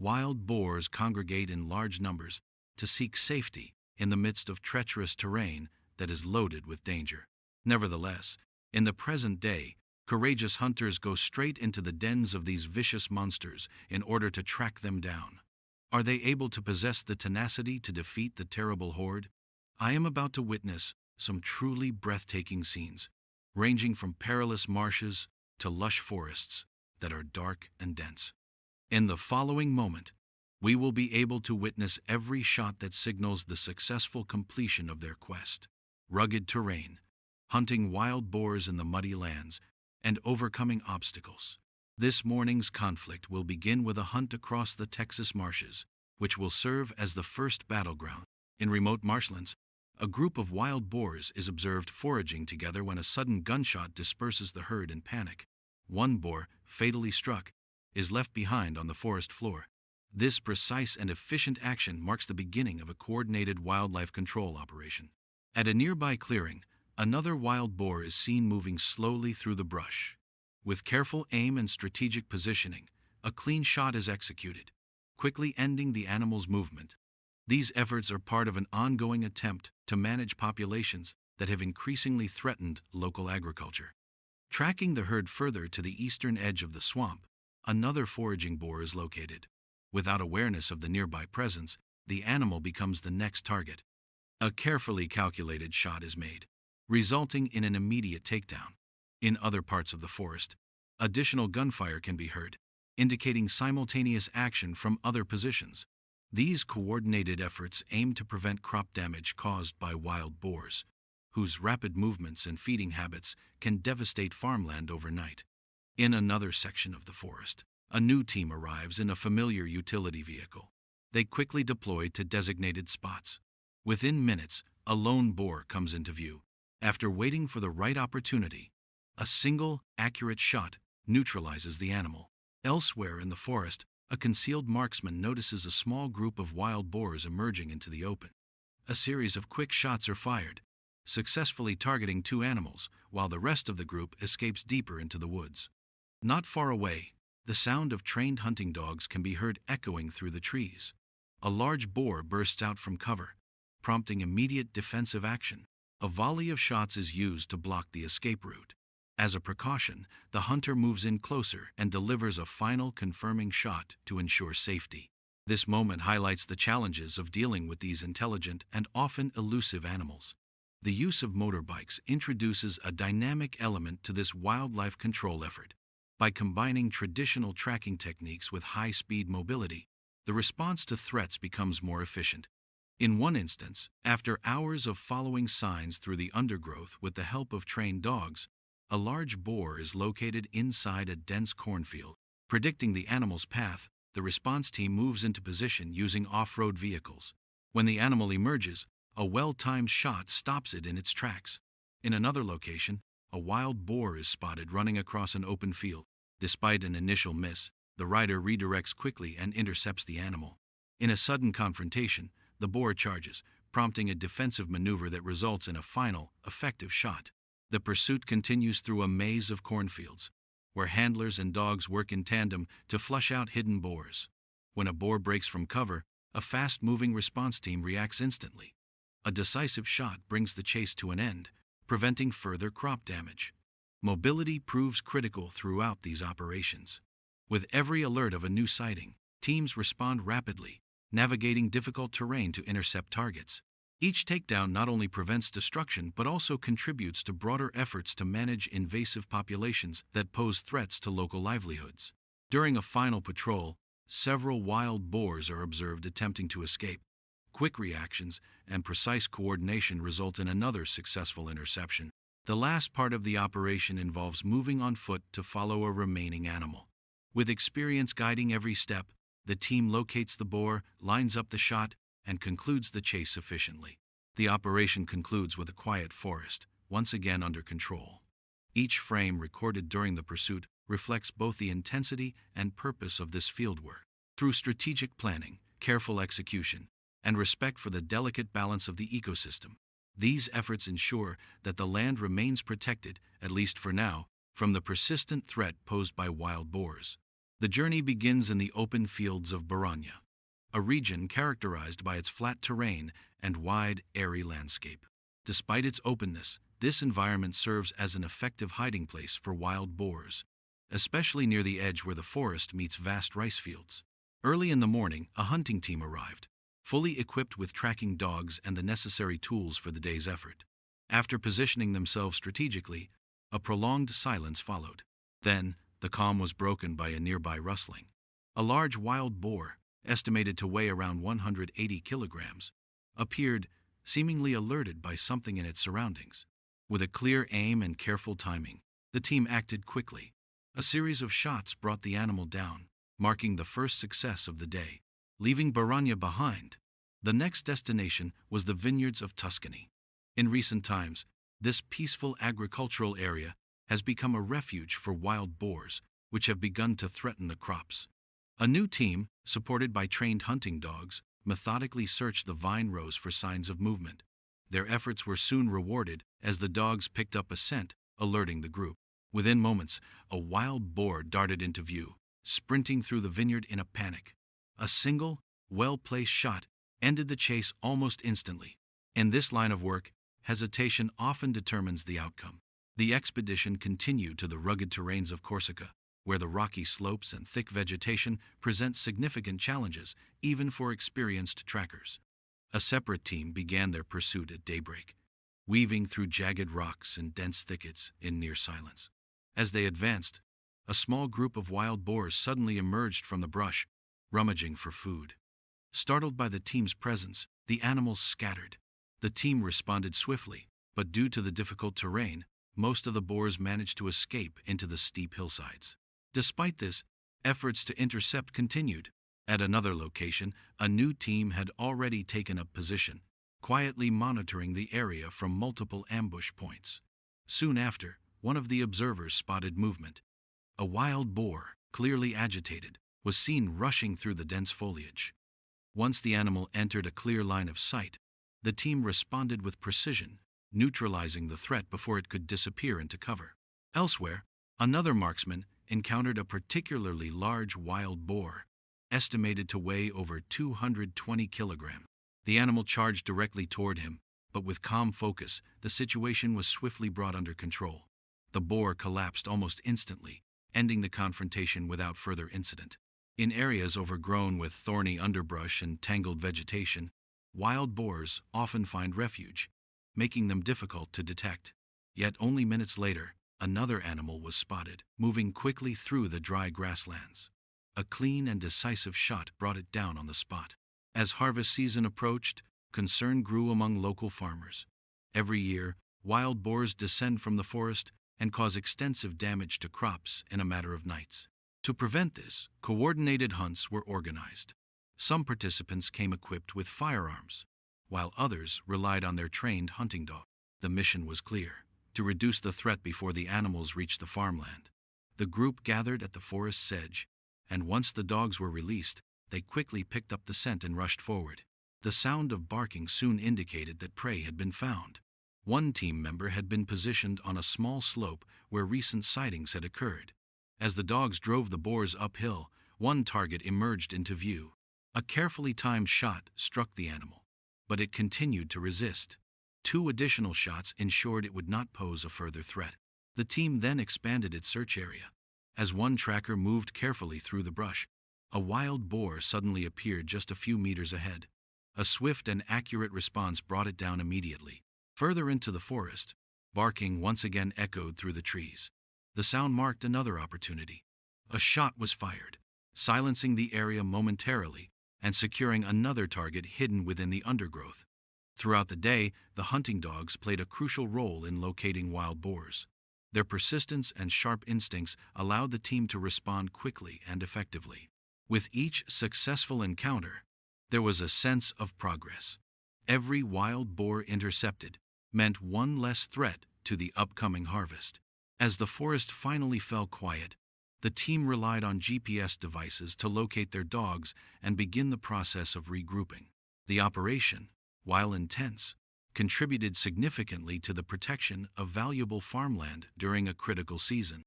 Wild boars congregate in large numbers to seek safety in the midst of treacherous terrain that is loaded with danger. Nevertheless, in the present day, courageous hunters go straight into the dens of these vicious monsters in order to track them down. Are they able to possess the tenacity to defeat the terrible horde? I am about to witness some truly breathtaking scenes, ranging from perilous marshes to lush forests that are dark and dense. In the following moment, we will be able to witness every shot that signals the successful completion of their quest. Rugged terrain, hunting wild boars in the muddy lands, and overcoming obstacles. This morning's conflict will begin with a hunt across the Texas marshes, which will serve as the first battleground. In remote marshlands, a group of wild boars is observed foraging together when a sudden gunshot disperses the herd in panic. One boar, fatally struck, is left behind on the forest floor. This precise and efficient action marks the beginning of a coordinated wildlife control operation. At a nearby clearing, another wild boar is seen moving slowly through the brush. With careful aim and strategic positioning, a clean shot is executed, quickly ending the animal's movement. These efforts are part of an ongoing attempt to manage populations that have increasingly threatened local agriculture. Tracking the herd further to the eastern edge of the swamp, another foraging boar is located. Without awareness of the nearby presence, the animal becomes the next target. A carefully calculated shot is made, resulting in an immediate takedown. In other parts of the forest, additional gunfire can be heard, indicating simultaneous action from other positions. These coordinated efforts aim to prevent crop damage caused by wild boars, whose rapid movements and feeding habits can devastate farmland overnight. In another section of the forest, a new team arrives in a familiar utility vehicle. They quickly deploy to designated spots. Within minutes, a lone boar comes into view. After waiting for the right opportunity, a single, accurate shot neutralizes the animal. Elsewhere in the forest, a concealed marksman notices a small group of wild boars emerging into the open. A series of quick shots are fired, successfully targeting two animals, while the rest of the group escapes deeper into the woods. Not far away, the sound of trained hunting dogs can be heard echoing through the trees. A large boar bursts out from cover, prompting immediate defensive action. A volley of shots is used to block the escape route. As a precaution, the hunter moves in closer and delivers a final confirming shot to ensure safety. This moment highlights the challenges of dealing with these intelligent and often elusive animals. The use of motorbikes introduces a dynamic element to this wildlife control effort. By combining traditional tracking techniques with high-speed mobility, the response to threats becomes more efficient. In one instance, after hours of following signs through the undergrowth with the help of trained dogs, a large boar is located inside a dense cornfield. Predicting the animal's path, the response team moves into position using off-road vehicles. When the animal emerges, a well-timed shot stops it in its tracks. In another location, a wild boar is spotted running across an open field. Despite an initial miss, the rider redirects quickly and intercepts the animal. In a sudden confrontation, the boar charges, prompting a defensive maneuver that results in a final, effective shot. The pursuit continues through a maze of cornfields, where handlers and dogs work in tandem to flush out hidden boars. When a boar breaks from cover, a fast-moving response team reacts instantly. A decisive shot brings the chase to an end, preventing further crop damage. Mobility proves critical throughout these operations. With every alert of a new sighting, teams respond rapidly, navigating difficult terrain to intercept targets. Each takedown not only prevents destruction but also contributes to broader efforts to manage invasive populations that pose threats to local livelihoods. During a final patrol, several wild boars are observed attempting to escape. Quick reactions and precise coordination result in another successful interception. The last part of the operation involves moving on foot to follow a remaining animal. With experience guiding every step, the team locates the boar, lines up the shot, and concludes the chase efficiently. The operation concludes with a quiet forest, once again under control. Each frame recorded during the pursuit reflects both the intensity and purpose of this fieldwork. Through strategic planning, careful execution, and respect for the delicate balance of the ecosystem, these efforts ensure that the land remains protected, at least for now, from the persistent threat posed by wild boars. The journey begins in the open fields of Baranya, a region characterized by its flat terrain and wide, airy landscape. Despite its openness, this environment serves as an effective hiding place for wild boars, especially near the edge where the forest meets vast rice fields. Early in the morning, a hunting team arrived, fully equipped with tracking dogs and the necessary tools for the day's effort. After positioning themselves strategically, a prolonged silence followed. Then, the calm was broken by a nearby rustling. A large wild boar, estimated to weigh around 180 kilograms, appeared, seemingly alerted by something in its surroundings. With a clear aim and careful timing, the team acted quickly. A series of shots brought the animal down, marking the first success of the day. Leaving Baranya behind, the next destination was the vineyards of Tuscany. In recent times, this peaceful agricultural area has become a refuge for wild boars, which have begun to threaten the crops. A new team, supported by trained hunting dogs, methodically searched the vine rows for signs of movement. Their efforts were soon rewarded as the dogs picked up a scent, alerting the group. Within moments, a wild boar darted into view, sprinting through the vineyard in a panic. A single, well-placed shot ended the chase almost instantly. In this line of work, hesitation often determines the outcome. The expedition continued to the rugged terrains of Corsica, where the rocky slopes and thick vegetation present significant challenges, even for experienced trackers. A separate team began their pursuit at daybreak, weaving through jagged rocks and dense thickets in near silence. As they advanced, a small group of wild boars suddenly emerged from the brush, rummaging for food. Startled by the team's presence, the animals scattered. The team responded swiftly, but due to the difficult terrain, most of the boars managed to escape into the steep hillsides. Despite this, efforts to intercept continued. At another location, a new team had already taken up position, quietly monitoring the area from multiple ambush points. Soon after, one of the observers spotted movement. A wild boar, clearly agitated, was seen rushing through the dense foliage. Once the animal entered a clear line of sight, the team responded with precision, neutralizing the threat before it could disappear into cover. Elsewhere, another marksman encountered a particularly large wild boar, estimated to weigh over 220 kilograms. The animal charged directly toward him, but with calm focus, the situation was swiftly brought under control. The boar collapsed almost instantly, ending the confrontation without further incident. In areas overgrown with thorny underbrush and tangled vegetation, wild boars often find refuge, making them difficult to detect. Yet only minutes later, another animal was spotted, moving quickly through the dry grasslands. A clean and decisive shot brought it down on the spot. As harvest season approached, concern grew among local farmers. Every year, wild boars descend from the forest and cause extensive damage to crops in a matter of nights. To prevent this, coordinated hunts were organized. Some participants came equipped with firearms, while others relied on their trained hunting dogs. The mission was clear: to reduce the threat before the animals reached the farmland. The group gathered at the forest's edge, and once the dogs were released, they quickly picked up the scent and rushed forward. The sound of barking soon indicated that prey had been found. One team member had been positioned on a small slope where recent sightings had occurred. As the dogs drove the boars uphill, one target emerged into view. A carefully timed shot struck the animal, but it continued to resist. 2 additional shots ensured it would not pose a further threat. The team then expanded its search area. As one tracker moved carefully through the brush, a wild boar suddenly appeared just a few meters ahead. A swift and accurate response brought it down immediately. Further into the forest, barking once again echoed through the trees. The sound marked another opportunity. A shot was fired, silencing the area momentarily and securing another target hidden within the undergrowth. Throughout the day, the hunting dogs played a crucial role in locating wild boars. Their persistence and sharp instincts allowed the team to respond quickly and effectively. With each successful encounter, there was a sense of progress. Every wild boar intercepted meant one less threat to the upcoming harvest. As the forest finally fell quiet, the team relied on GPS devices to locate their dogs and begin the process of regrouping. The operation, while intense, contributed significantly to the protection of valuable farmland during a critical season.